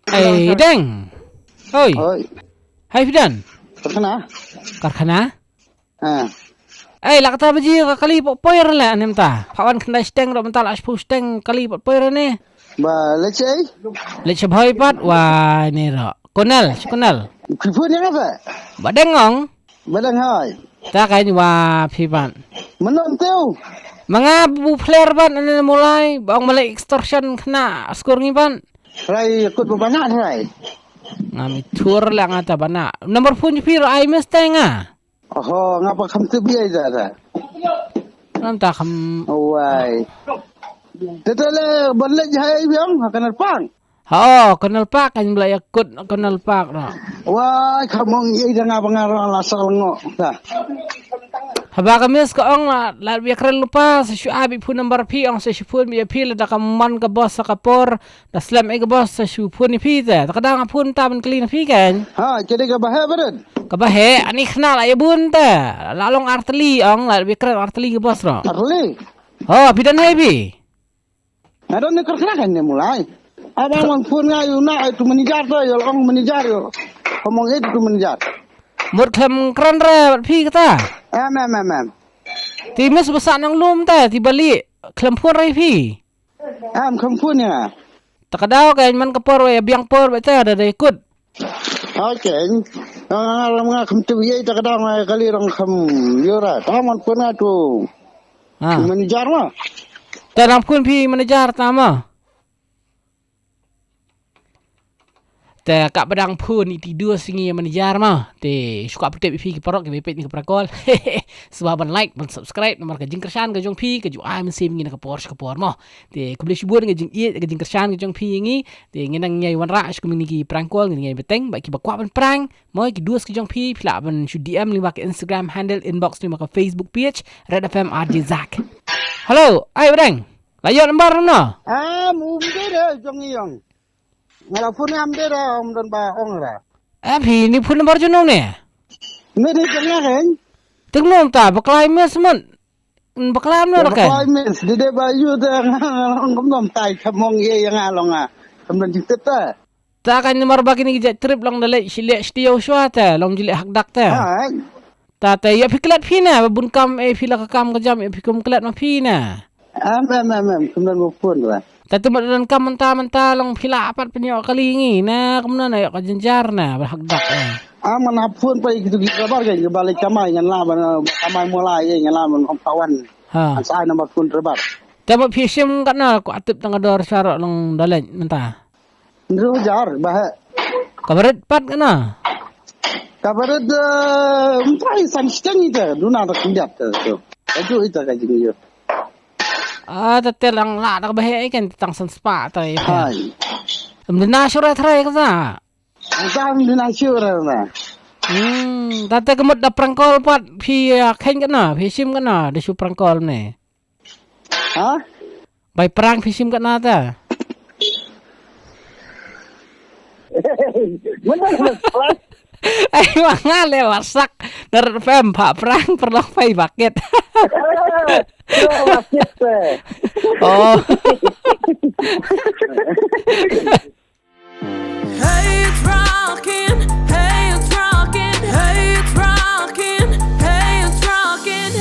Deng. Oi. Oi. Hai Fidan. Terkena? Karkhana? Ha. Lah kata baji kali poir lah anem ta. Pawan kena steng ro mental aspu steng kali poir ni. Ba lecei? Lech bhoi pat wah ni ro. Konal. Kipun yang apa? Badengong. Badang hai. Ta kai ni wah Fiban. Menon tu. Mga bu player ban ane mulai bang mulai extortion kena skor ni ban. Rai ikut berbanyak rai. Ngami tour lah ngata bana. Nomor phone piro ai mesteng ah. Oh, ngapa kamu tu biaya dah? Nam ta kham. Oi. Tetale balik hai biang akan pang. Kenal pak kan belai ikut kenal pak dah. Wah, kamu ye jangan pengaruh lasal ngok. Dah. Haba kamis ko ong la biya kren lupa sa shuabi pu number pi ong sa shupun biya pi la da man ka boss sa kapor da slam e ka boss sa shupun ni pi ta kada nga pun ta man clean pi kan Ha, jadi ke bahaya betul. ka bahe ani khna la ya bun ta lalong arteli ong la biya kren arteli ka boss ro Arli. bidan hai bi Ada ni kerana kan ni mulai. Abang man pun ngayu nak itu menijar tu, yo ong menijar yo. Kamu itu menijar. mut klam kren re pi kata Mem. ti mes besar nang lum ta ti bali klam pun rai pi Kamu pun ya. takadaw kan man kapor ya biang por ba ta da ikut Okay. Alam nga kamu tu ye tak ada kali orang kamu yura. Taman pun tu. Menijar mah. Tanam kun pi manajar tama. Te kak pedang pun iti dua singi manajar mah. Te suka petep pi ki parok ki bepet ni ke prakol. Sebab like, ban subscribe nomor ka jing kersan ka jong pi ka ju ai men sim ngina ka por mah. Te ku beli subur ka jing iet ka jing kersan ka jong pi ngi. Te nginang nyai wan ra ku ki prankol ngi beteng ba ki bakwa ban prank. Moi ki duas ki jong pi pila ban shu DM lima ka Instagram handle inbox lima ka Facebook page Red FM RJ Zak. Hello, ai bedeng. Layo nomor no. Mumde dah jong yang. Ngalah pun amde dah dan ba ong dah. Pi ni pun nomor junong ni. Ni dia jangan kan? Tengok ta baklai mes mon. Baklai no kan. Baklai mes dia bayu dah orang kamu tai kamu ye yang along kamu jiktet ta. Ta kan nomor bagi ni trip long dalai silek setiau shwa ta long jilek hak dak ta. Ta ya fiklat pina bun kam pila ka kam ka jam fikum klat ma pina. Kemudian pun lah. Tatu madan kam menta long pila apat penyo kali ngi na kemudian ayo ka jenjar na hak dak. Aman pun pa gitu kabar kan balik kamai ngan laban kamai mulai ngan laban kawan. Saya nomor pun terbar. Tapi fisim kana ku atip tang dor syarok long dalai menta. Ndru jar bah. Kabaret pat kana. Kabaret mtai sansteng itu duna tak kinjat tu. Itu ka jingi. Tatel lang la tak bahe kan tang san spa ta. Hai. Mdina syura trai ka sa. Ang dina syura na. Tate kemut da prangkol pat pi khen kana, pi sim kana de su prangkol ne. Ha? Bai perang pi sim kana ta. Mana kelas? Mangale wasak dar fem pak perang perlu pai paket.